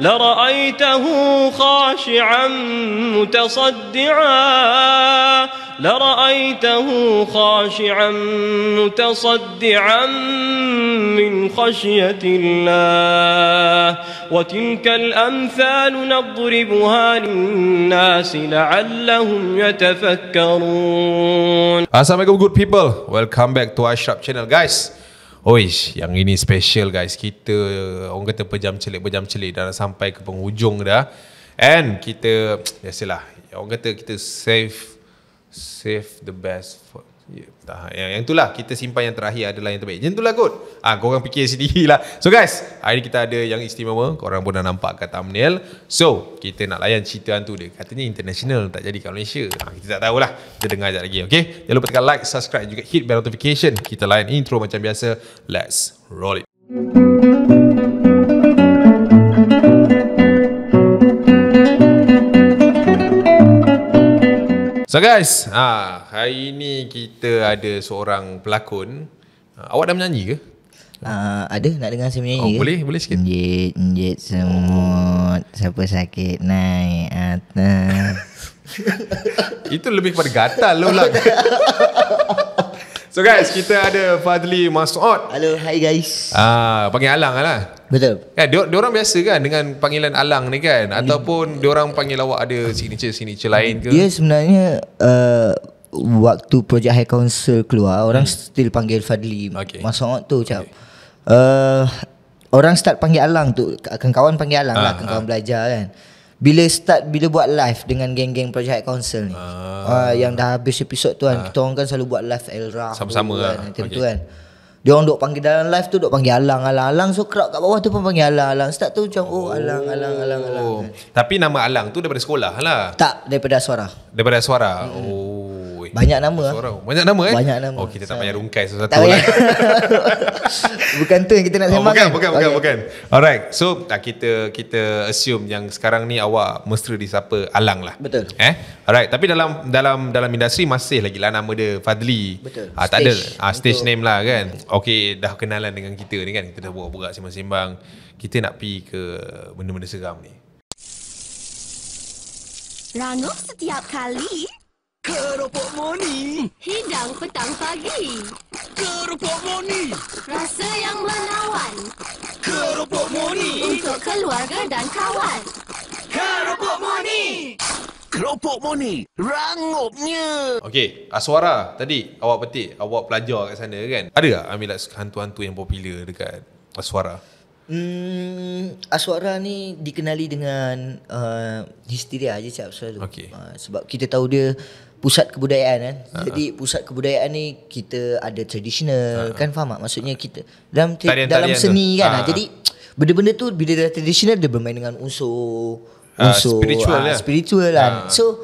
لرأيته خاشعا متصدعا من خشية الله وتلك الأمثال نضربها للناس لعلهم يتفكرون. Assalamualaikum good people. Welcome back to Ashraf channel guys. Oish, yang ini special guys. Kita orang kata pejam celik dah sampai ke penghujung dah. And kita biasalah orang kata kita save the best for, yang itulah kita simpan yang terakhir adalah yang terbaik. Macam itulah kot. Korang fikir sendirilah. So guys, hari ni kita ada yang istimewa. Korang pun dah nampak kat thumbnail. So, kita nak layan cerita hantu dia. Katanya international, tak jadi kat Malaysia. Kita tak tahulah. Kita dengar sekejap lagi, okay? Jangan lupa tekan like, subscribe juga hit bell notification. Kita layan intro macam biasa. Let's roll it. So guys, hari ni kita ada seorang pelakon. Awak dah menyanyi ke? Ada, nak dengar saya menyanyi ke? Boleh sikit. Njit semut, siapa sakit naik atas. Itu lebih kepada gatal lah. So guys, kita ada Fadli Mas'ud. Halo, hai guys. Panggil Alang lah. Betul. Diorang biasa kan dengan panggilan Alang ni kan? Ataupun diorang panggil awak ada signature lain ke? Dia sebenarnya waktu projek High Council keluar, orang still panggil Fadli Mas'ud tu macam. Orang start panggil Alang tu, kawan panggil Alang lah, kawan belajar kan. Bila buat live dengan geng-geng projek High Council ni, yang dah habis episod tu kan, kita orang kan selalu buat live Elra sama-sama lah tu kan. Dia orang duk panggil dalam live tu, duk panggil Alang. So crowd kat bawah tu pun panggil Alang. Start tu macam Alang. Tapi nama Alang tu daripada sekolah lah. Tak, daripada suara. Banyak nama. Banyak nama Banyak nama. Kita tak payah rungkai satu-satu lah. Bukan tu yang kita nak sembang kan? Bukan. Alright. So kita assume yang sekarang ni awak mesra disapa Alang lah. Betul. Alright. Tapi dalam industri masih lagi lah nama dia Fadli. Betul. Tak ada stage name lah kan. Okay, dah kenalan dengan kita ni kan. Kita dah borak-borak sembang-sembang. Kita nak pergi ke benda-benda seram ni. Rangup setiap kali Keropok Moni, hidang petang pagi, Keropok Moni, rasa yang menawan Keropok Moni, untuk keluarga dan kawan. Keropok Moni, Keropok Moni, rangupnya. Okay, Aswara tadi awak petik, awak pelajar kat sana kan. Ada tak ambil hantu-hantu yang popular dekat Aswara? Aswara ni dikenali dengan histeria je cap selalu. Sebab kita tahu dia pusat kebudayaan kan. Jadi pusat kebudayaan ni kita ada tradisional kan, faham tak? Maksudnya kita dalam seni kan. Jadi benda-benda tu bila dah tradisional dia bermain dengan unsur spiritual lah. So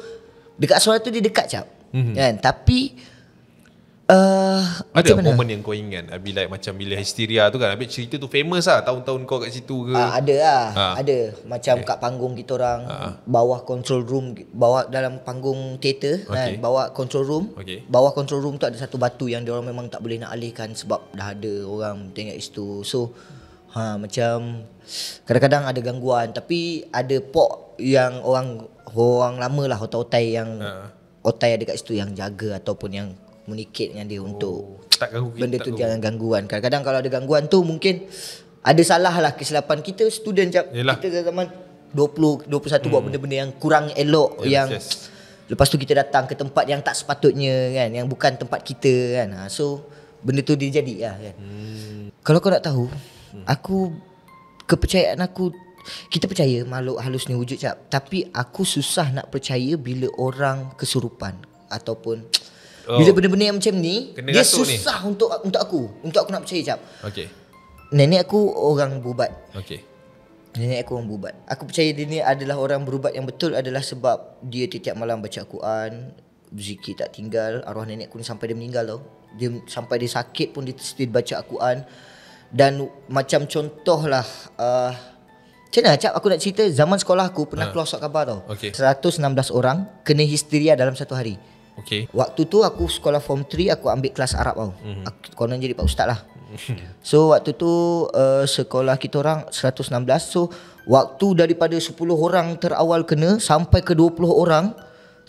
dekat Aswara tu dia dekat cap. Kan? Tapi ada momen yang kau ingat bila histeria tu kan, habis cerita tu famous lah tahun-tahun kau kat situ ke? Ada lah. Ada macam kat panggung kita orang bawah control room, bawah dalam panggung teater kan, bawah control room. Bawah control room tu ada satu batu yang diorang memang tak boleh nak alihkan sebab dah ada orang tengok situ. So macam kadang-kadang ada gangguan, tapi ada pok yang orang lama lah, otai yang otai ada kat situ yang jaga ataupun yang komunikate dengan dia untuk tak ganggu benda tu jangan gangguan. Kadang-kadang kalau ada gangguan tu mungkin ada salah lah, kesilapan kita student cap. Kita zaman 20 21 buat benda-benda yang kurang elok, lepas tu kita datang ke tempat yang tak sepatutnya kan, yang bukan tempat kita kan. So benda tu dia jadi lah kan. Kalau kau nak tahu, kepercayaan aku, kita percaya makhluk halus ni wujud cap, tapi aku susah nak percaya bila orang kesurupan ataupun bila benda-benda yang macam ni dia susah ni untuk aku nak percaya cap. Nenek aku orang berubat. Nenek aku orang berubat. Aku percaya dia ni adalah orang berubat yang betul adalah sebab dia tiap malam baca Al-Quran, berzikir tak tinggal. Arwah nenek aku ni sampai dia meninggal tau. Dia sampai dia sakit pun dia still baca Al-Quran. Dan macam contohlah macam mana cap aku nak cerita, zaman sekolah aku pernah keluar surat khabar tau. 116 orang kena histeria dalam satu hari. Waktu tu aku sekolah form 3, aku ambil kelas Arab tau. Aku konon jadi pak ustaz lah. So waktu tu sekolah kita orang 116. So waktu daripada 10 orang terawal kena sampai ke 20 orang,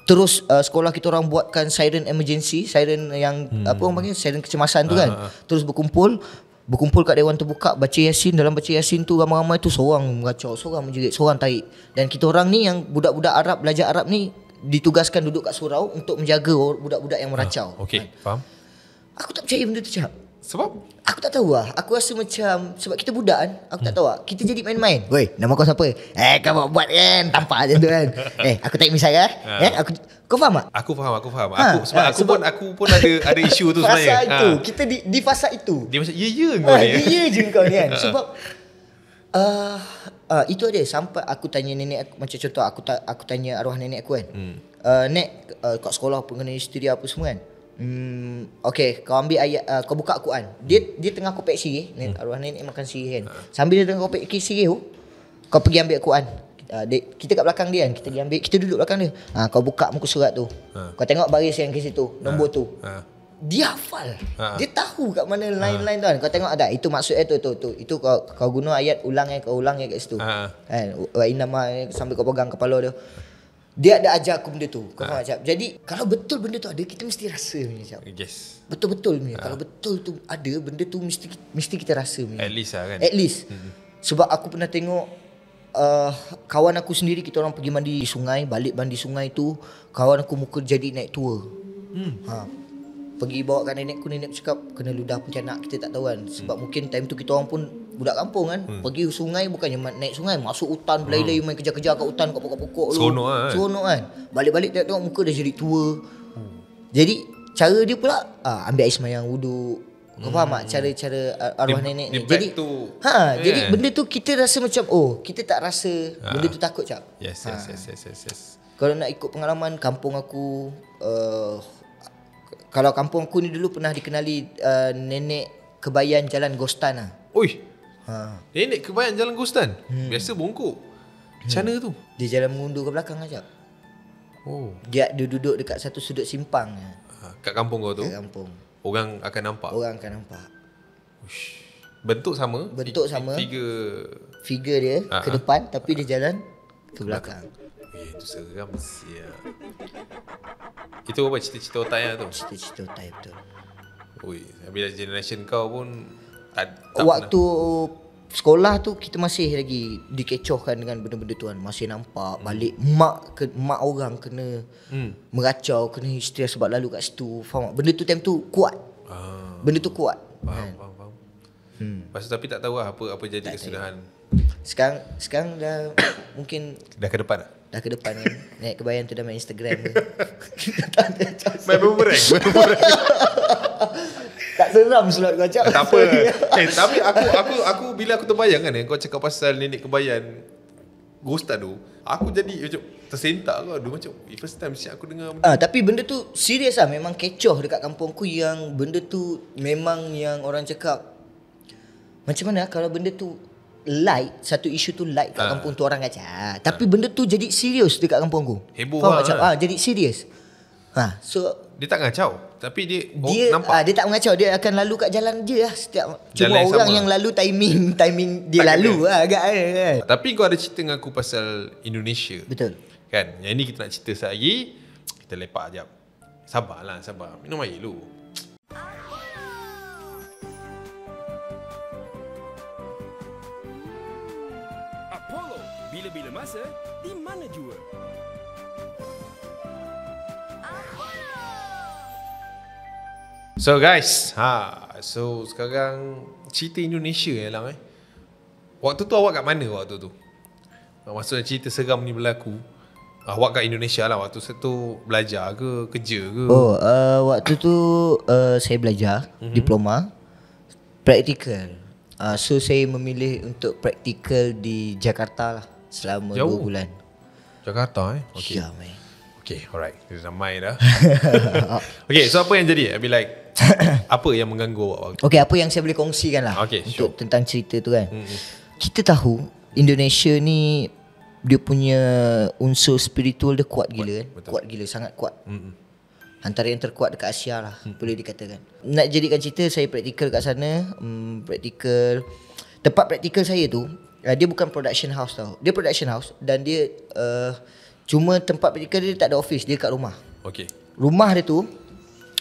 terus sekolah kita orang buatkan siren emergency, siren yang apa orang panggil, siren kecemasan tu kan. Terus berkumpul kat dewan terbuka, baca Yasin. Dalam baca Yasin tu ramai-ramai tu seorang mengacau, seorang menjerit, seorang tarik. Dan kita orang ni yang budak-budak Arab, belajar Arab ni ditugaskan duduk kat surau untuk menjaga budak-budak yang meracau. Okey, faham. Aku tak percaya benda tu, Cap. Sebab? Aku tak tahu lah. Aku rasa macam, sebab kita budak kan, aku tak tahu lah. Kita jadi main-main. Woi, nama kau siapa? Kau buat kan, tampak macam tu kan. Aku tak misal lah. Kau faham tak? Aku faham. Sebab aku pun ada isu tu sebenarnya. Fasa itu. Kita di fasa itu. Dia macam ya kau ni. Ya je kau ni kan. Sebab itu ada sampai aku tanya nenek aku, macam contoh aku tanya arwah nenek aku kan. Nek, kat sekolah pengenai isteri apa semua kan. Okay, kau ambil ayat, kau buka Al-Quran. Dia tengah kopek sirih, arwah nenek makan sirih kan. Sambil dia tengah kopek sirih tu, kau pergi ambil Al-Quran. Kita kat belakang dia kan, kita pergi ambil, kita duduk belakang dia. Kau buka muka surat tu. Kau tengok baris yang ke situ, nombor tu. Dia hafal. Dia tahu kat mana line-line tu kan. Kau tengok ada, itu maksudnya tu. Itu kau guna ayat ulang kat situ. Kan, wa innama sambil kau pegang kepala dia. Dia ada ajar aku benda tu. Kau faham tak? Jadi kalau betul benda tu ada, kita mesti rasa punya. Yes. Betul-betul punya. Kalau betul tu ada, benda tu mesti kita rasa punya. At least lah kan. At least. Sebab aku pernah tengok kawan aku sendiri, kita orang pergi mandi di sungai, balik mandi sungai tu, kawan aku muka jadi naik tua. Pergi bawa kat nenek cakap kena ludah pontianak, kita tak tahu kan. Sebab mungkin time tu kita orang pun budak kampung kan. Pergi sungai bukannya naik sungai, masuk hutan, berlari-lari main kejar-kejar kat hutan, kat pokok-pokok tu. Seronok kan. Balik-balik tengok muka dah jadi tua. Jadi cara dia pula ambil air sembahyang wudu. Kau faham tak cara arwah nenek ni. Jadi jadi benda tu kita rasa macam kita tak rasa benda tu takut, Cap. Yes. Kalau nak ikut pengalaman kampung aku, kalau kampung aku ni dulu pernah dikenali nenek kebayan Jalan Gostan lah. Oi. Nenek kebayan Jalan Gostan. Biasa bongkok. Macam mana tu? Dia jalan mengundur ke belakang aja. Dia duduk dekat satu sudut simpang. Kat kampung kau tu? Kat kampung. Orang akan nampak? Orang akan nampak. Uish. Bentuk sama? Bentuk sama. Figure dia ke depan, tapi dia jalan ke belakang. Itu seram siap. Itu apa cita-cita otak tu? Cita-cita otak betul. Oi, bila generation kau pun tak waktu sekolah tu kita masih lagi dikecohkan dengan benda-benda tu kan. Masih nampak balik mak orang kena meracau, kena histeria sebab lalu kat situ. Faham tak? Benda tu time tu kuat. Benda tu kuat. Faham. Lepas tu tapi tak tahu lah apa jadi kesudahan. Sekarang dah mungkin dah ke depan tak? Dah ke depan kan. Naik kebayan tu dah main Instagram ke. Main boomerang. Tak seram surat kau cakap. Tak apa. Tapi aku bila aku terbayang kan kau cakap pasal nenek kebayan Gostan tu, aku jadi macam tersentak kau. Macam first time siap aku dengar. Tapi benda tu serius lah. Memang kecoh dekat kampung aku yang benda tu memang yang orang cakap macam mana kalau benda tu light, satu isu tu light kat kampung tu orang kacau. Tapi benda tu jadi serius dekat kampung aku. Heboh lah. Jadi serius. So dia tak ngacau, tapi dia nampak. Dia tak mengacau, dia akan lalu kat jalan dia lah setiap. Cuma jalan orang yang lalu timing dia tak lalu lah agak kan. Tapi kau ada cerita dengan aku pasal Indonesia. Betul. Kan? Yang ni kita nak cerita sekejap lagi. Kita lepak sekejap. Sabarlah, sabar. Minum air dulu. Apollo, bila-bila masa, di mana jua? So guys, so sekarang cerita Indonesia lah Waktu tu awak kat mana waktu tu? Maksudnya cerita seram ni berlaku. Awak kat Indonesia lah waktu tu belajar ke, kerja ke? Waktu tu saya belajar diploma praktikal. So saya memilih untuk praktikal di Jakarta lah selama 2 bulan. Jakarta Okay. Ya, man. Okay, alright. Kita ramai dah. Okay, so apa yang jadi? I mean like apa yang mengganggu awak? Okay, apa yang saya boleh kongsikan lah untuk tentang cerita tu kan. Kita tahu Indonesia ni dia punya unsur spiritual dia kuat gila kan. Kuat gila, sangat kuat. Antara yang terkuat dekat Asia lah, boleh dikatakan. Nak jadikan cerita, saya praktikal kat sana. Tempat praktikal saya tu, dia bukan production house tau. Dia production house dan dia cuma tempat praktikal dia tak ada office, dia kat rumah. Okay. Rumah dia tu,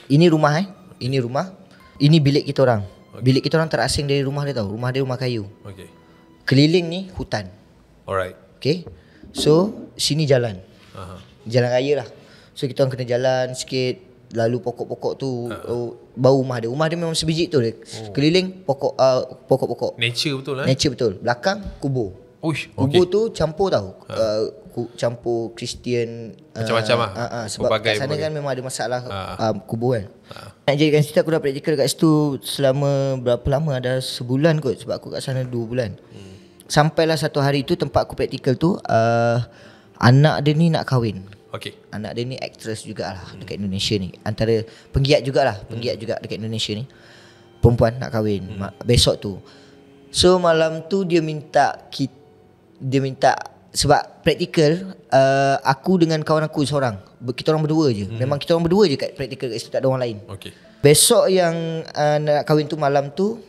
ini rumah ini rumah, ini bilik kita orang. Bilik kita orang terasing dari rumah dia tau. Rumah dia rumah kayu. Okay. Keliling ni hutan. Alright. Okay. So sini jalan. Jalan raya lah. So kita orang kena jalan sikit. Lalu pokok-pokok tu bau rumah dia. Rumah dia memang sebiji tu dia. Keliling pokok-pokok. Nature betul lah. Nature betul. Belakang kubur. Uish, Kubur tu campur tau. Campur Kristian macam-macam lah. sebab kat sana kan memang ada masalah kubur kan. Nak jadikan cerita, aku dah praktikal kat situ selama berapa lama, ada sebulan kot, sebab aku kat sana 2 bulan. Sampailah satu hari tu tempat aku praktikal tu, anak dia ni nak kahwin. Okay. Anak dia ni actress jugalah dekat Indonesia ni. Antara penggiat jugalah, penggiat juga dekat Indonesia ni. Perempuan nak kahwin besok tu. So malam tu dia minta sebab praktikal, aku dengan kawan aku seorang, kita orang berdua je. Memang kita orang berdua je kat praktikal kat situ, tak ada orang lain. Okay. Besok yang nak kahwin tu, malam tu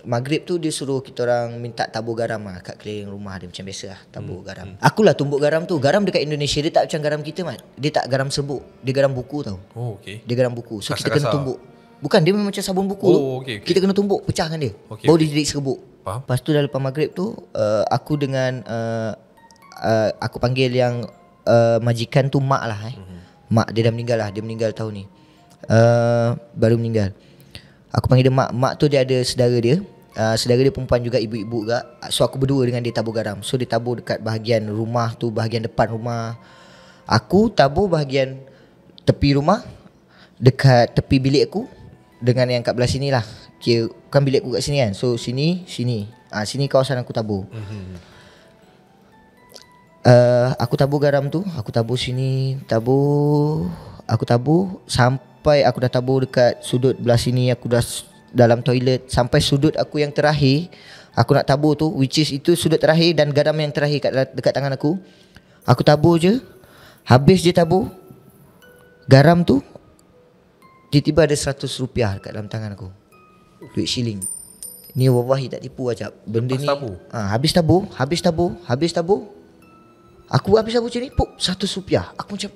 maghrib tu dia suruh kita orang minta tabur garam lah kat keliling rumah dia, macam biasa lah, tabur garam. Akulah tumbuk garam tu. Garam dekat Indonesia dia tak macam garam kita, Mat. Dia tak garam serbuk, dia garam buku tau. Oh, okay. Dia garam buku. So kita Kasar-kasar. kena tumbuk. Bukan, dia memang macam sabun buku tu. Okay. Kita kena tumbuk, pecahkan dia. Baru dia jadi serbuk. Faham. Lepas tu dah lepas maghrib tu, aku dengan aku panggil yang majikan tu mak lah Mak dia dah meninggal lah. Dia meninggal tahun ni, baru meninggal. Aku panggil dia mak. Mak tu dia ada saudara dia. Saudara dia perempuan juga, ibu-ibu juga. So aku berdua dengan dia tabur garam. So dia tabur dekat bahagian rumah tu, bahagian depan rumah. Aku tabur bahagian tepi rumah, dekat tepi bilik aku, dengan yang kat belah sini lah. Kira kan bilik aku kat sini kan. So sini sini kawasan aku tabur. Aku tabur garam tu, aku tabur sini, aku tabur sampai aku dah tabur dekat sudut belah sini. Aku dah dalam toilet sampai sudut aku yang terakhir. Aku nak tabur tu, which is itu sudut terakhir dan garam yang terakhir dekat tangan aku. Aku tabur je. Habis je tabur garam tu, tiba-tiba ada RM100 dekat dalam tangan aku. Duit shilling. Ni wallahi tak tipu ajab. Benda ni habis tabur. Aku habis tabur macam ni, pop, RM100. Aku macam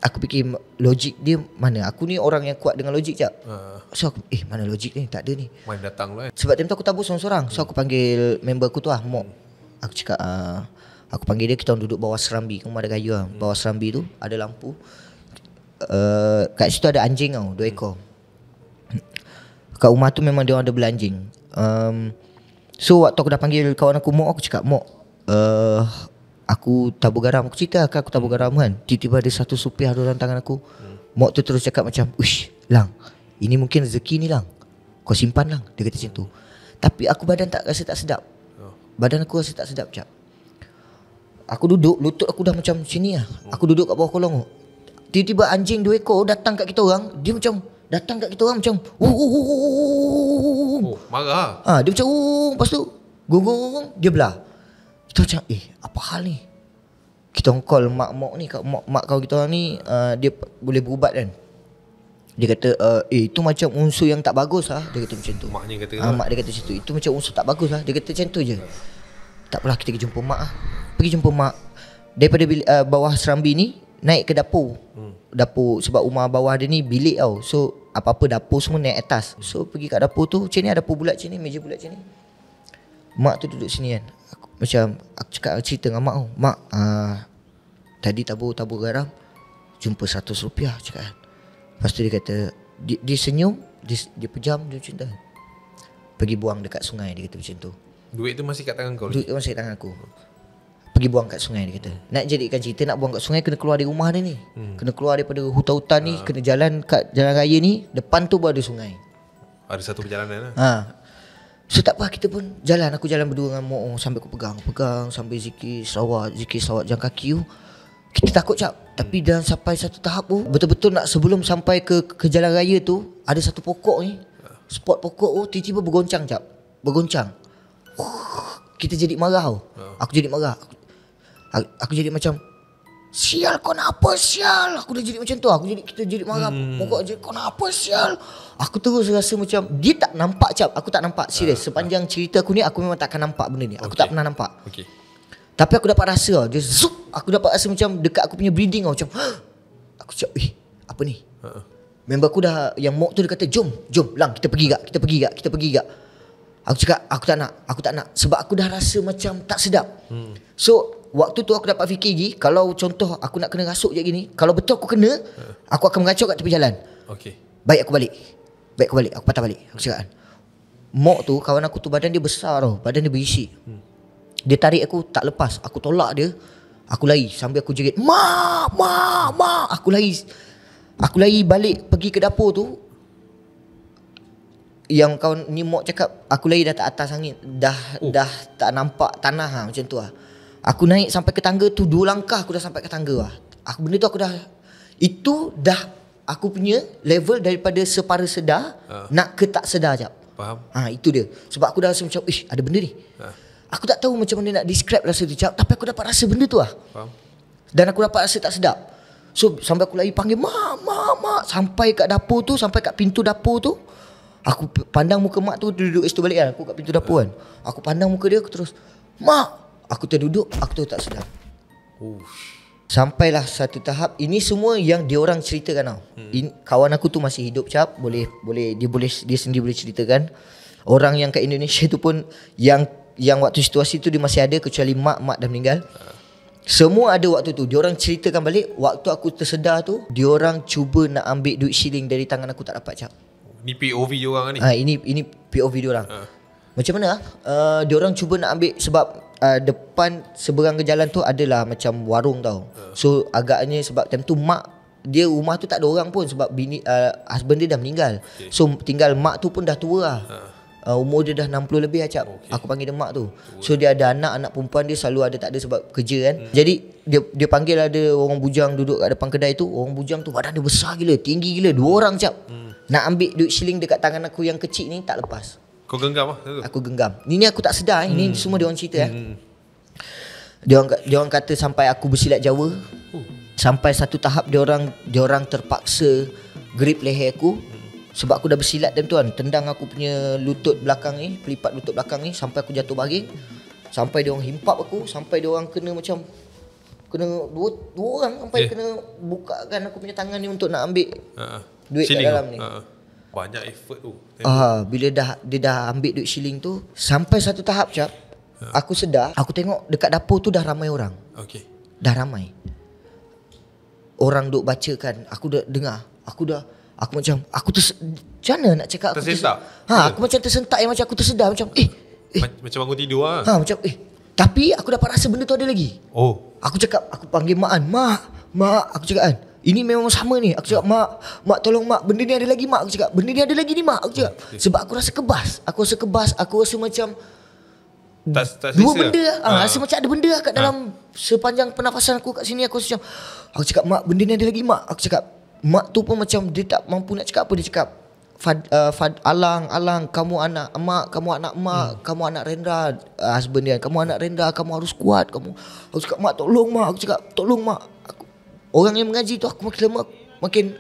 aku fikir logik dia mana. Aku ni orang yang kuat dengan logik jap. So aku mana logik ni, tak ada ni. Main datang lah. Sebab time tu aku tabur seorang-seorang. So aku panggil member aku tu lah, Mok. Aku cakap aku panggil dia, kita orang duduk bawah serambi. Rumah ada kayu lah. Bawah serambi tu ada lampu. Kat situ ada anjing tau, 2 ekor. Kat rumah tu memang dia orang ada belanjing. So waktu aku dah panggil kawan aku Mok, aku cakap, Mok, aku tabur garam. Aku cerita aku tabur garam kan. Tiba-tiba ada RM100 dalam tangan aku. Mok tu terus cakap macam, uish Lang, ini mungkin rezeki ni Lang, kau simpan Lang. Dia kata macam tu. Tapi aku badan tak rasa tak sedap. Badan aku rasa tak sedap jap. Aku duduk, lutut aku dah macam sini lah. Aku duduk kat bawah kolong. Tiba-tiba anjing 2 ekor datang kat kita orang. Dia macam datang kat kita orang macam marah. Dia macam lepas tu gong, dia belah. Kita macam apa hal ni? Kita orang call mak ni, mak kau kita orang ni, dia boleh berubat kan. Dia kata itu macam unsur yang tak bagus lah. Dia kata macam tu. Maknya kata mak dia kata macam tu. Itu macam unsur tak bagus lah. Dia kata macam tu je. Tak apalah, kita pergi jumpa mak lah. Pergi jumpa mak. Daripada bawah serambi ni naik ke dapur. Dapur, sebab rumah bawah dia ni bilik tau. So apa-apa dapur semua naik atas. So pergi kat dapur tu, macam ni ada dapur bulat macam ni, meja bulat macam ni. Mak tu duduk sini kan. Aku cakap, cerita dengan mak tu. Mak, tadi tabur garam, jumpa RM100 cakap kan. Lepas tu dia kata, dia senyum, dia pejam, dia macam tu. Pergi buang dekat sungai, dia kata macam tu. Duit tu masih kat tangan kau? Duit tu masih kat tangan aku. Pergi buang kat sungai, dia kata. Nak jadikan cerita, nak buang kat sungai kena keluar dari rumah dia ni. Kena keluar daripada hutan-hutan ni, kena jalan kat jalan raya ni, depan tu baru ada sungai. Ada satu perjalanan lah. So tak apa, kita pun jalan. Aku jalan berdua dengan Mok sampai aku pegang sampai zikir salawat jalan kaki tu. Kita takut cap. Tapi dah sampai satu tahap tu, betul-betul nak sebelum sampai ke jalan raya tu, ada satu pokok ni, spot pokok tu tiba-tiba bergoncang cap. Bergoncang. Kita jadi marah tau. Aku jadi marah. Aku jadi macam Sial kau nak apa sial. Aku dah jadi macam tu. Kita jadi marah. Pokok je kau nak apa sial. Aku terus rasa macam dia tak nampak cap. Aku tak nampak serius. Sepanjang cerita aku ni aku memang tak akan nampak benda ni. Aku tak pernah nampak. Tapi aku dapat rasa dia zup. Aku dapat rasa macam dekat aku punya breathing macam aku cakap apa ni? Member aku dah yang mock tu dia kata jom Lang kita pergi gak. Aku cakap aku tak nak sebab aku dah rasa macam tak sedap. So waktu tu aku dapat fikir lagi, kalau contoh aku nak kena rasuk je gini, kalau betul aku kena, aku akan mengacau kat tepi jalan. Baik aku balik. Aku patah balik. Aku cakap kan, Mok tu kawan aku tu badan dia besar tau, badan dia berisi. Dia tarik aku tak lepas, aku tolak dia. Aku lari sambil aku jerit, Ma. Aku lari balik pergi ke dapur tu. Yang kawan ni Mok cakap, aku lari dah tak atas angin, dah tak nampak tanah macam tu lah. Aku naik sampai ke tangga tu 2 langkah aku dah sampai ke tangga lah. Benda tu itu dah aku punya level daripada separa sedar nak ke tak sedar jap. Faham? Itu dia. Sebab aku dah rasa macam ada benda ni. Aku tak tahu macam mana nak describe rasa tu jap, tapi aku dapat rasa benda tu lah. Faham? Dan aku dapat rasa tak sedap. So sampai aku lari panggil mak. Sampai kat dapur tu, sampai kat pintu dapur tu. Aku pandang muka mak tu, duduk situ balik kan. Aku kat pintu dapur kan. Aku pandang muka dia, aku terus Mak. Aku terduduk, aku tu tak sedap. Sampailah satu tahap, ini semua yang dia orang ceritakan tau. Kawan aku tu masih hidup cap, dia sendiri boleh ceritakan. Orang yang kat Indonesia tu pun yang waktu situasi tu dia masih ada, kecuali mak dah meninggal. Semua ada waktu tu. Dia orang ceritakan balik, waktu aku tersedar tu, dia orang cuba nak ambil duit shilling dari tangan aku, tak dapat cap. Ni POV dia orang ni. Ini POV dia orang. Macam mana? Dia orang cuba nak ambil sebab depan seberang ke jalan tu adalah macam warung tau. So agaknya sebab time tu mak dia rumah tu tak ada orang pun sebab bini husband dia dah meninggal. So tinggal mak tu pun dah tua lah. Umur dia dah 60 lebih acap. Aku panggil dia mak tu. So dia ada anak perempuan dia selalu ada tak ada sebab kerja kan. Jadi dia panggil ada orang bujang duduk kat depan kedai tu. Orang bujang tu badan dia besar gila, tinggi gila, 2 orang acap. Nak ambil duit shilling dekat tangan aku yang kecil ni tak lepas. Kau genggam lah? Aku genggam. Ini aku tak sedar. Ini semua dia orang cerita. Dia orang kata sampai aku bersilat Jawa. Sampai satu tahap dia orang terpaksa grip leher aku. Sebab aku dah bersilat dan tuan, tendang aku punya lutut belakang ni, pelipat lutut belakang ni sampai aku jatuh baring. Sampai dia orang himpap aku, sampai dia orang kena macam dua orang sampai kena bukakan aku punya tangan ni untuk nak ambil duit kat dalam ni. Banyak effort tu. Bila dia dah ambil duit shilling tu, sampai satu tahap cap, aku sedar, aku tengok dekat dapur tu dah ramai orang. Dah ramai. Orang duk bacakan, aku dah dengar. Aku macam macam mana nak cakap tersentak? Aku macam tersentak yang macam aku tersedar macam macam bangun tidur lah. Macam tapi aku dapat rasa benda tu ada lagi. Aku cakap, aku panggil mak kan. Mak, aku cakap kan, ini memang sama ni. Aku cakap, mak tolong mak, benda ni ada lagi mak. Aku cakap, benda ni ada lagi ni mak. Aku cakap, sebab aku rasa kebas. Aku rasa macam dua benda rasa macam ada benda kat dalam sepanjang pernafasan aku kat sini. Aku rasa macam, aku cakap, mak, benda ni ada lagi mak. Aku cakap, mak tu pun macam dia tak mampu nak cakap apa. Dia cakap, Alang, kamu anak mak, kamu anak mak, kamu anak Rendra, husband dia, kamu anak Rendra, kamu harus kuat. Aku cakap, mak tolong mak. Aku cakap, tolong mak. Orang yang mengaji tu aku makin lama makin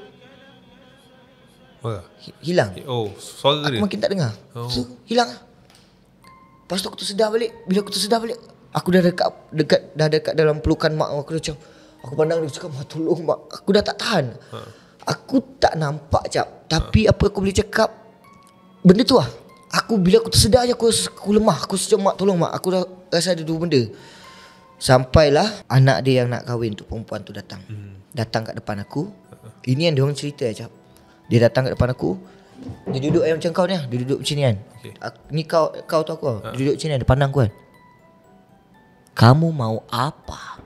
hilang. Suara dia aku makin tak dengar. So hilang. Lepas tu aku tersedar balik. Bila aku tersedar balik, aku dah dekat dalam pelukan mak. Aku dah macam, aku pandang dia cakap, mak tolong mak. Aku dah tak tahan. Aku tak nampak cap, tapi apa aku boleh cakap, benda tu lah. Bila aku tersedar je, aku lemah. Aku macam, mak tolong mak. Aku dah rasa ada 2 benda. Sampailah anak dia yang nak kahwin tu, perempuan tu datang. Datang kat depan aku. Ini yang dia orang cerita cap. Dia datang kat depan aku. Dia duduk macam kau ni lah. Dia duduk macam ni kan. Ni kau tu aku. Dia duduk macam ni, dia pandang aku kan. Kamu mau apa?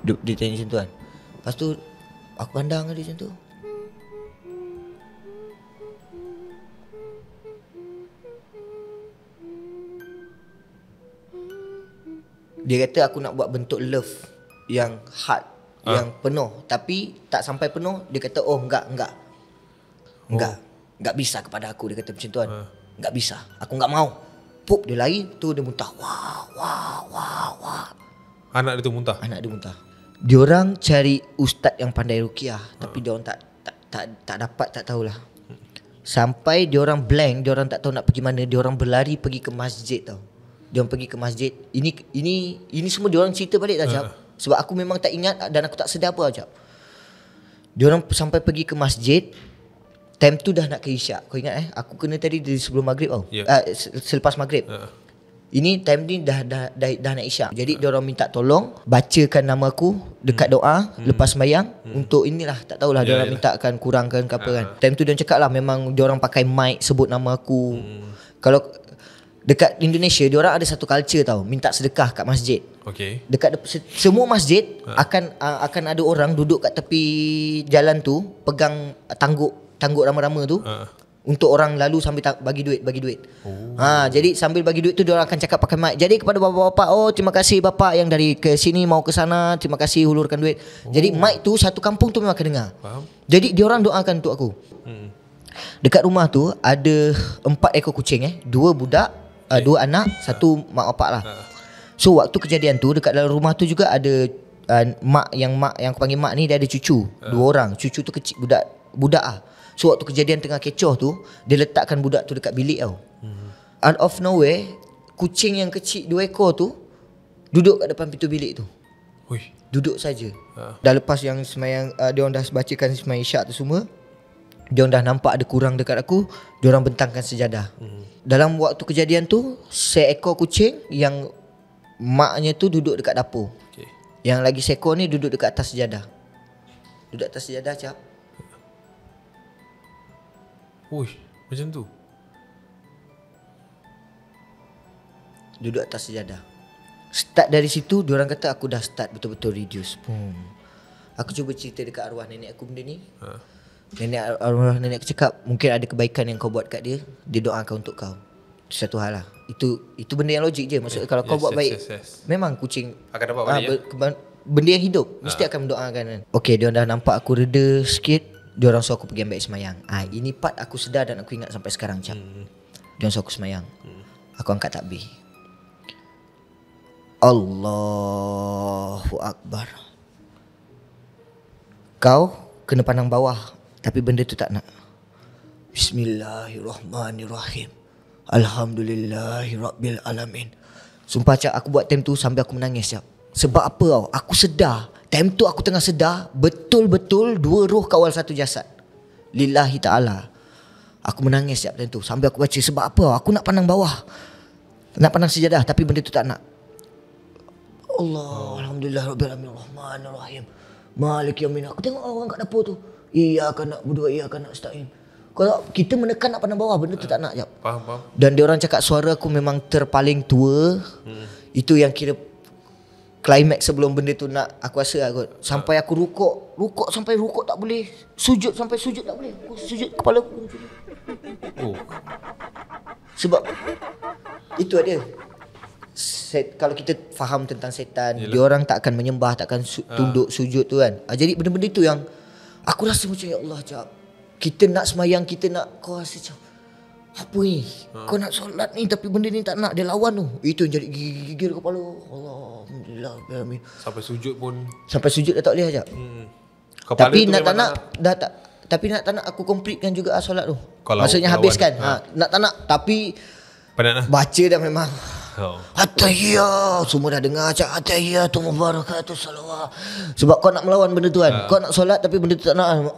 Dia tanya macam tu kan. Lepas tu aku pandang dia macam tu. Dia kata aku nak buat bentuk love yang hard, yang penuh, tapi tak sampai penuh. Dia kata enggak bisa kepada aku. Dia kata macam tu kan. Enggak bisa, aku enggak mau. Pup, dia lari tu, dia muntah. Wah. Anak dia tu muntah. Anak dia muntah. Diorang cari ustaz yang pandai ruqyah, tapi diorang tak dapat, tak tahulah. Sampai diorang blank, diorang tak tahu nak pergi mana, diorang berlari pergi ke masjid tau. Diorang pergi ke masjid. Ini semua diorang cerita balik dah, Jap. Sebab aku memang tak ingat dan aku tak sedar apa, Jap. Diorang sampai pergi ke masjid. Time tu dah nak ke isyak. Kau ingat aku kena tadi dari sebelum maghrib tau. Selepas maghrib. Ini time ni dah nak isyak. Jadi diorang minta tolong bacakan nama aku dekat doa lepas sembahyang untuk inilah, tak tahulah diorang mintakan kurangkan ke apa kan. Time tu diorang cakap lah memang diorang pakai mic sebut nama aku. Kalau dekat Indonesia diorang ada satu culture tau, minta sedekah kat masjid. Okay. Dekat semua masjid akan ada orang duduk kat tepi jalan tu pegang tangguk rama-rama tu untuk orang lalu sambil bagi duit. Jadi sambil bagi duit tu diorang akan cakap pakai mic. Jadi kepada bapa-bapa, terima kasih bapa yang dari ke sini mau ke sana, terima kasih hulurkan duit. Jadi mic tu satu kampung tu memang akan dengar. Faham. Jadi diorang doakan untuk aku. Dekat rumah tu ada 4 ekor kucing 2 budak, 2 anak, 1 mak bapak lah. So waktu kejadian tu dekat dalam rumah tu juga ada mak yang aku panggil mak ni, dia ada cucu 2 orang. Cucu tu kecil, budak ah. So waktu kejadian tengah kecoh tu, dia letakkan budak tu dekat bilik tau. Out of nowhere, kucing yang kecil 2 ekor tu duduk kat depan pintu bilik tu. Duduk saja. Dah lepas yang semayang, dia orang dah bacakan semayang isyak tu semua, dia orang dah nampak ada kurang dekat aku, dia orang bentangkan sejadah. Dalam waktu kejadian tu, seekor kucing yang maknya tu duduk dekat dapur. Yang lagi seekor ni duduk dekat atas sejadah. Duduk atas sejadah, Cap. Macam tu. Duduk atas sejadah. Start dari situ, diorang kata aku dah start betul-betul reduce. Aku cuba cerita dekat arwah nenek aku benda ni. Arwah nenek aku cakap, mungkin ada kebaikan yang kau buat kat dia, dia doakan untuk kau. Itu satu hal lah. Itu benda yang logik je. Maksudnya kalau kau buat baik, memang kucing akan dapat balik benda yang hidup mesti akan mendoakan kan. Okay, diorang dah nampak aku reda sikit. Diorang suruh aku pergi ambil semayang. Ini part aku sedar dan aku ingat sampai sekarang, Cap. Diorang suruh aku semayang. Aku angkat takbir. Allahu Akbar. Kau kena pandang bawah, tapi benda tu tak nak. Bismillahirrahmanirrahim. Alhamdulillahirabbil alamin. Sumpah, Cap, aku buat time tu sambil aku menangis, Cap. Sebab apa tau? Aku sedar. Time tu aku tengah sedar betul-betul 2 roh kawal satu jasad. Lillahi ta'ala. Aku menangis siap time tu sambil aku baca. Sebab apa? Aku nak pandang bawah, nak pandang sejadah, tapi benda tu tak nak. Alhamdulillah Rabbil Alamin Rahmanir Rahim Maliki Yaumiddin. Aku tengok orang kat dapur tu, iyyaka na'budu wa iyyaka nasta'in. Kalau kita menekan nak pandang bawah, benda tu tak nak, Jap. Faham. Dan dia orang cakap suara aku memang terpaling tua. Itu yang kira climax sebelum benda tu nak aku rasa lah kot. Sampai aku rukuk sampai rukuk tak boleh, sujud sampai sujud tak boleh. Aku sujud kepala aku. Sebab itu ada. Kalau kita faham tentang setan, dia orang tak akan menyembah, tak akan tunduk sujud tu kan. Jadi benda-benda tu yang aku rasa macam, ya Allah, Cap, kita nak semayang, kita nak, kau rasa macam apa ni? Kau nak solat ni tapi benda ni tak nak, dia lawan tu. Itu yang jadi gigir kepala. Alhamdulillah. Sampai sujud pun. Sampai sujud dah tak boleh, Jap. Tapi nak tak nak tapi nak tak nak aku completekan juga solat tu. Maksudnya habiskan. Nak tak nak tapi penat lah. Baca dah memang. At-tahiyyat, semua dah dengar, Cak. At-tahiyyatu mubarakatuh salawat. Sebab kau nak melawan benda tu kan. Kau nak solat tapi benda tu tak nak.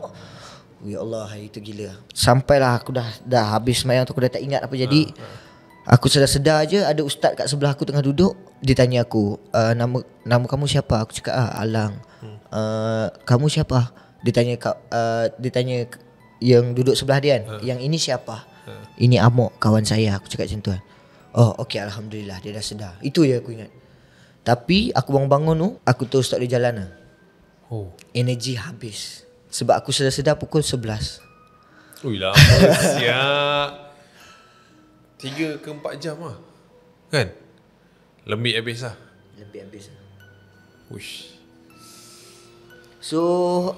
Ya Allah, itu gila. Sampailah aku dah habis sembahyang tu, aku dah tak ingat apa jadi. Aku sedar je ada ustaz kat sebelah aku tengah duduk. Dia tanya aku, nama kamu siapa? Aku cakap, Alang. Kamu siapa? Dia tanya yang duduk sebelah dia kan. Yang ini siapa? Ini Amok, kawan saya. Aku cakap macam tu kan. Oh, okey, alhamdulillah dia dah sedar. Itu je aku ingat. Tapi aku bangun tu, aku terus tak boleh jalan lah. Energi habis. Sebab aku sedar pukul 11. Ui lama siap. 3 ke 4 jam lah kan? Lembik habis lah. Uish. So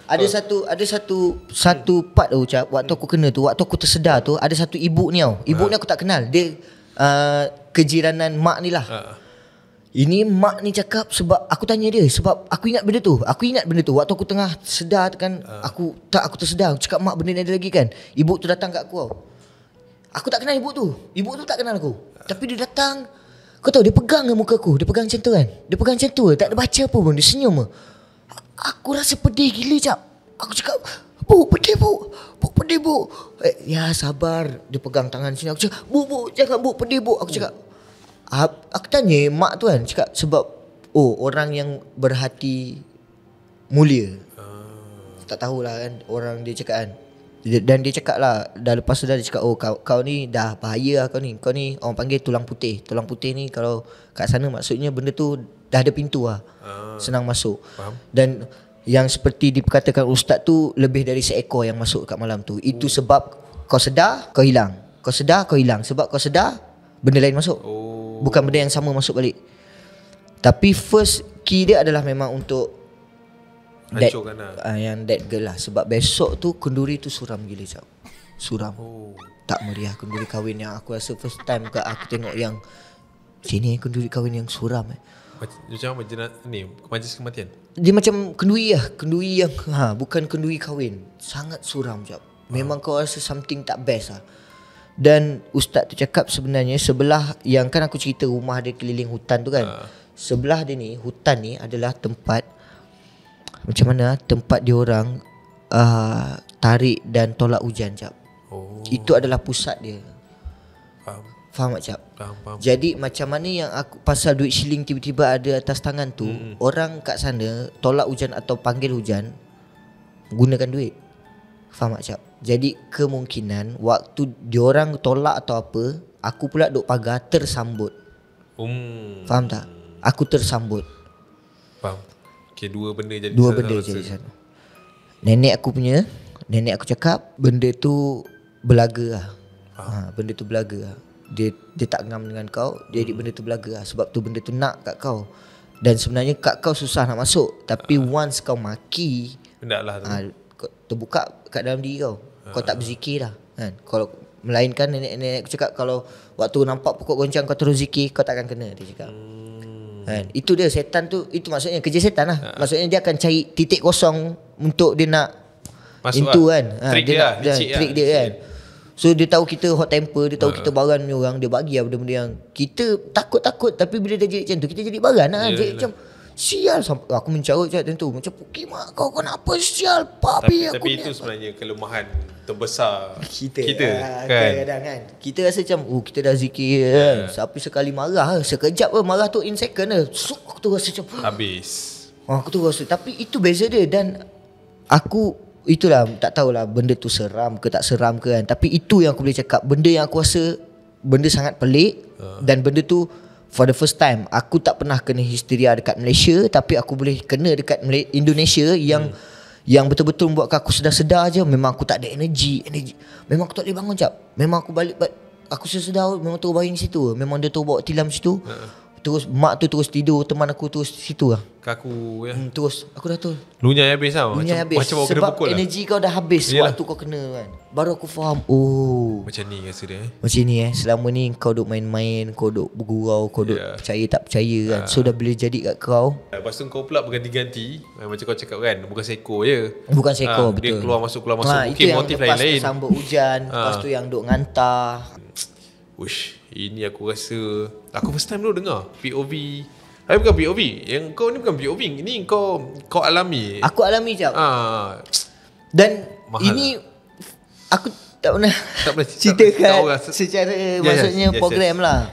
ada satu part tu, Cap, waktu aku kena tu, waktu aku tersedar tu, ada satu ibu ni tau. Ibu ni aku tak kenal. Dia kejiranan mak ni lah. Ini mak ni cakap sebab aku tanya dia, sebab aku ingat benda tu. Aku ingat benda tu waktu aku tengah sedar kan, aku tersedar. Aku cakap mak benda ni ada lagi kan. Ibu tu datang kat aku tau. Aku tak kenal ibu tu. Ibu tu tak kenal aku. Tapi dia datang, kau tahu dia pegang ke muka aku. Dia pegang macam tu kan. Dia pegang macam tu, tak ada baca apa pun. Dia senyum je. Aku rasa pedih gila cap. Aku cakap, Bu, pedih bu. Bu, pedih bu. Ya sabar. Dia pegang tangan sini. Aku cakap, Bu, jangan bu, pedih bu. Aku cakap, aku tanya mak tu kan, cakap sebab orang yang berhati mulia. Tak tahulah kan orang dia cakap kan. Dan dia cakap lah, dah lepas tu dah dia cakap, kau ni dah bahaya lah kau ni. Kau ni orang panggil tulang putih. Tulang putih ni kalau kat sana maksudnya benda tu dah ada pintu lah. Senang masuk. Faham. Dan yang seperti diperkatakan ustaz tu, lebih dari seekor yang masuk kat malam tu. Itu sebab kau sedar, kau hilang. Kau sedar, kau hilang. Sebab kau sedar, benda lain masuk. Bukan benda yang sama masuk balik. Tapi first key dia adalah memang untuk hancurkan yang that girl lah. Sebab besok tu kenduri tu suram gila cap. Suram. Tak meriah kenduri kahwin yang aku rasa first time kat aku tengok yang sini kenduri kahwin yang suram. Macam apa ni majlis kematian? Dia macam kenduri lah. Kenduri yang bukan kenduri kahwin. Sangat suram cap. Memang kau rasa something tak best lah. Dan ustaz tu cakap sebenarnya sebelah yang kan aku cerita rumah dia keliling hutan tu kan. Sebelah dia ni, hutan ni adalah tempat macam mana tempat dia orang tarik dan tolak hujan cap. Itu adalah pusat dia. Faham tak cap? Faham. Jadi macam mana yang aku pasal duit shilling tiba-tiba ada atas tangan tu, orang kat sana tolak hujan atau panggil hujan gunakan duit. Faham tak cap? Jadi kemungkinan waktu diorang tolak atau apa, aku pula duk pagar tersambut. Faham tak? Aku tersambut. Faham. Okay, dua benda jadi sana. Nenek aku cakap benda tu belaga lah. Benda tu belaga lah. Dia tak ngam dengan kau, dia jadi benda tu belaga lah. Sebab tu benda tu nak kat kau. Dan sebenarnya kat kau susah nak masuk. Tapi once kau maki, hendaklah tu terbuka kat dalam diri kau. Kau tak berzikir dah kan? Kalau melainkan nenek aku cakap, kalau waktu nampak pokok goncang kau terus zikir, kau takkan kena, dia cakap. Kan? Itu dia setan tu, itu maksudnya kerja setan lah. Maksudnya dia akan cari titik kosong untuk dia nak masuk itu lah. Kan. Trik dia kan. So dia tahu kita hot temper, dia tahu kita baran ni orang, dia bagi lah benda-benda yang kita takut-takut, tapi bila dia jadi macam tu, kita jadi baran lah. Jadi macam sial, aku mencarut je tentu. Macam Pukimak kau kenapa sial papi aku. Tapi itu sebenarnya kelemahan terbesar kita kan. Kadang-kadang kan kita rasa macam kita dah zikir kan. Tapi sekali marah, sekejap marah tu in second lah. So, aku tu rasa macam habis. Aku tu rasa, tapi itu beza dia. Dan aku itulah tak tahulah benda tu seram ke tak seram ke kan. Tapi itu yang aku boleh cakap, benda yang aku rasa benda sangat pelik. Dan benda tu for the first time aku tak pernah kena histeria dekat Malaysia, tapi aku boleh kena dekat Indonesia yang betul-betul membuatkan aku sedar je. Memang aku tak ada energi. Memang aku tak boleh bangun cap. Memang aku balik aku sedar memang terus baring situ. Memang dia terus bawa tilam situ. Terus mak tu terus tidur, teman aku terus situ lah. Kaku ya. Terus aku dah tu lunyai habis tau. Macam sebab energi kau dah habis. Yalah. Waktu kau kena kan, baru aku faham. Macam ni rasa dia macam ni selama ni kau duk main-main, kau duk bergurau, kau duk percaya tak percaya kan. So dah boleh jadi kat kau. Lepas tu kau pula berganti-ganti. Macam kau cakap kan, bukan seko je. Bukan seko, betul. Dia keluar masuk mungkin motif lain-lain. Lepas tu sambut hujan. Lepas tu yang duk ngantar. Ush, ini aku rasa aku first time dulu dengar POV. Bukan POV. Yang kau ni bukan POV. Ini kau alami. Aku alami jap. Dan mahal ini aku tak pernah ceritakan secara maksudnya program lah.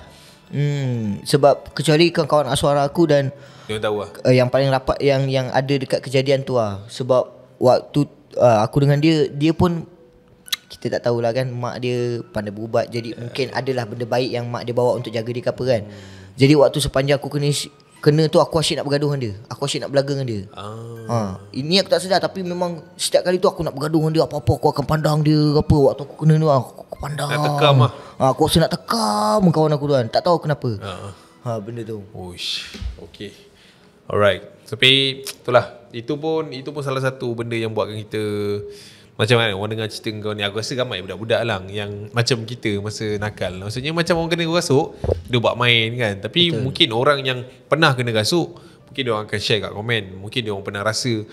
Sebab kecuali kawan-kawan Aswara aku dan dia tahu lah. Yang paling rapat yang ada dekat kejadian tu lah. Sebab waktu aku dengan dia pun kita tak tahulah kan, mak dia pandai berubat. Jadi mungkin adalah benda baik yang mak dia bawa untuk jaga dia ke apa kan. Jadi waktu sepanjang aku kena tu, aku asyik nak bergaduh dengan dia. Aku asyik nak berlaga dengan dia. Ini aku tak sedar, tapi memang setiap kali tu aku nak bergaduh dengan dia. Apa-apa aku akan pandang dia apa. Waktu aku kena tu aku pandang. Nak tekam lah. Aku rasa nak tekam kawan aku tu kan. Tak tahu kenapa. Benda tu. Uish. Okay. Alright. Tapi itulah. Itu pun salah satu benda yang buatkan kita Macam mana orang dengar cerita kau ni, aku rasa ramai budak-budak lang yang macam kita masa nakal. Maksudnya macam orang kena rasuk, dia buat main kan. Tapi mungkin orang yang pernah kena rasuk, mungkin dia orang akan share kat komen. Mungkin dia orang pernah rasa.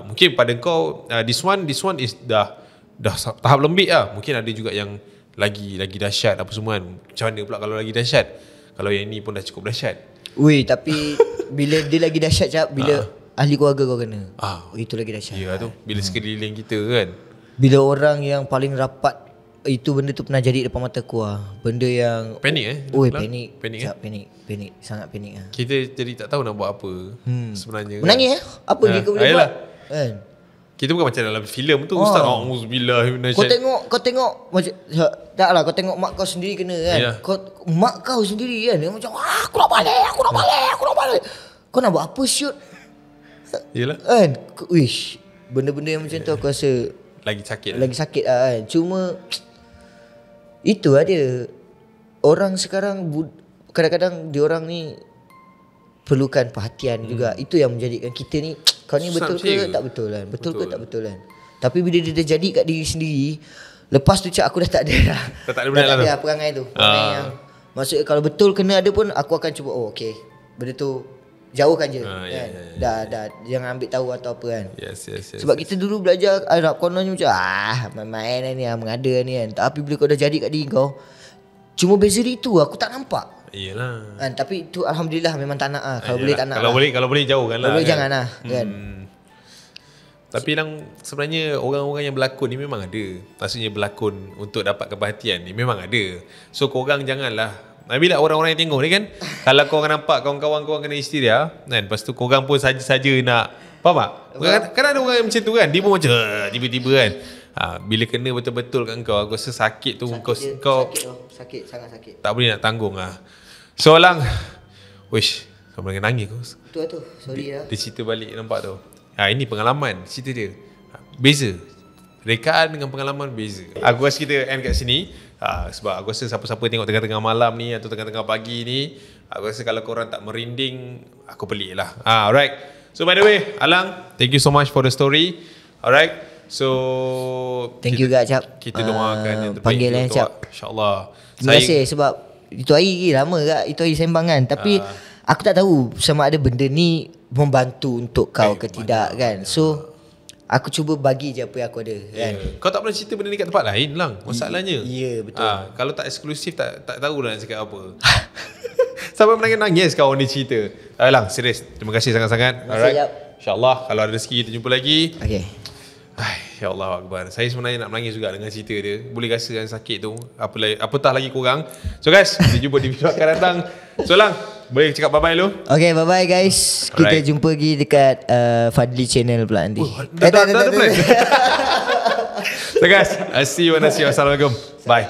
Mungkin pada kau this one is dah tahap lembik lah. Mungkin ada juga yang lagi dahsyat apa semua kan. Macam mana pula kalau lagi dahsyat? Kalau yang ni pun dah cukup dahsyat. Weh, tapi bila dia lagi dahsyat Cap, bila ahli keluarga kau kena. Itu lagi dahsyat. Ya tu, bila sekeliling kita kan. Bila orang yang paling rapat, itu benda tu pernah jadi depan mata aku lah. Benda yang Panik Oi, Lang? panik. Panik Cap, panik. Sangat panik lah. Kita jadi tak tahu nak buat apa sebenarnya. Menangis Apa dia kau boleh buat kan? Kita bukan macam dalam filem tu. Ustaz auzubillah Kau tengok macam taklah kau tengok mak kau sendiri kena kan. Kau mak kau sendiri kan dia macam aku nak balik. Kau nak buat apa shoot? Yalah. Kan? Wish. Benda-benda yang macam tu aku rasa Lagi sakit lah kan. Cuma itu lah dia. Orang sekarang kadang-kadang diorang ni perlukan perhatian juga. Itu yang menjadikan kita ni, kau ni betul ke tak betul kan? Betul ke tak betul kan? Tapi bila dia dah jadi kat diri sendiri, lepas tu Cak aku dah tak ada dah. Tak ada benda lah tu. Perangai tu. Perangai yang maksudnya kalau betul kena ada pun aku akan cuba okay. Benda tu jauhkan je kan? Dah jangan ambil tahu atau apa kan. Yes. Sebab kita dulu belajar Arab kononnya macam main-main ni mengada ni kan. Tapi bila kau dah jadi kat diri kau, cuma beza itu aku tak nampak. Iyalah kan, tapi itu alhamdulillah memang tak nak lah. Kalau boleh tak nak kalau lah. Kalau boleh jauhkan lah. Kalau boleh jangan lah kan. Tapi sebenarnya orang-orang yang berlakon ni memang ada. Maksudnya berlakon untuk dapatkan perhatian ni memang ada. So korang janganlah, bila orang-orang yang tengok ni kan, kalau korang nampak kawan-kawan korang kena histeria kan, lepas tu korang pun saja-saja nak, faham tak? Kan ada orang yang macam tu kan, dia pun macam tiba-tiba kan. Bila kena betul-betul kat kau, aku rasa sakit tu. Sakit, sangat sakit. Tak boleh nak tanggung lah. So Lang, wish, kau boleh nangis kau. Tu sorry lah. Dia cerita balik, nampak tu. Ini pengalaman cerita dia. Beza. Rekaan dengan pengalaman beza. Aku rasa kita end kat sini. Sebab aku rasa siapa-siapa tengok tengah-tengah malam ni atau tengah-tengah pagi ni, aku rasa kalau korang tak merinding, aku pelik lah. Alright. So by the way, Alang, thank you so much for the story. Alright. So thank you juga Cap. Kita doakan yang terbaik panggil lah Cap. InsyaAllah. Terima kasih sebab itu hari lama tak itu hari sembang kan. Tapi aku tak tahu sama ada benda ni membantu untuk kau ke tidak kan. So aku cuba bagi je apa yang aku ada kan. Kau tak pernah cerita benda ni kat tempat lain Lang, masalahnya. Ya betul. Kalau tak eksklusif tak tahulah nak cakap apa. Sampai menangis kau ni cerita. Lang, serius. Terima kasih sangat-sangat. Alright. InsyaAllah kalau ada rezeki kita jumpa lagi. Okay. Ya Allah Akbar. Saya sebenarnya nak menangis juga dengan cerita dia. Boleh rasakan sakit tu. Apatah lagi korang. So guys, kita jumpa di video akan datang. So Lang, boleh cakap bye-bye lu? Okay, bye-bye guys. Kita jumpa lagi dekat Fadli channel pula nanti. Dah ada plan. So guys, I see you and I see you. Assalamualaikum. Bye.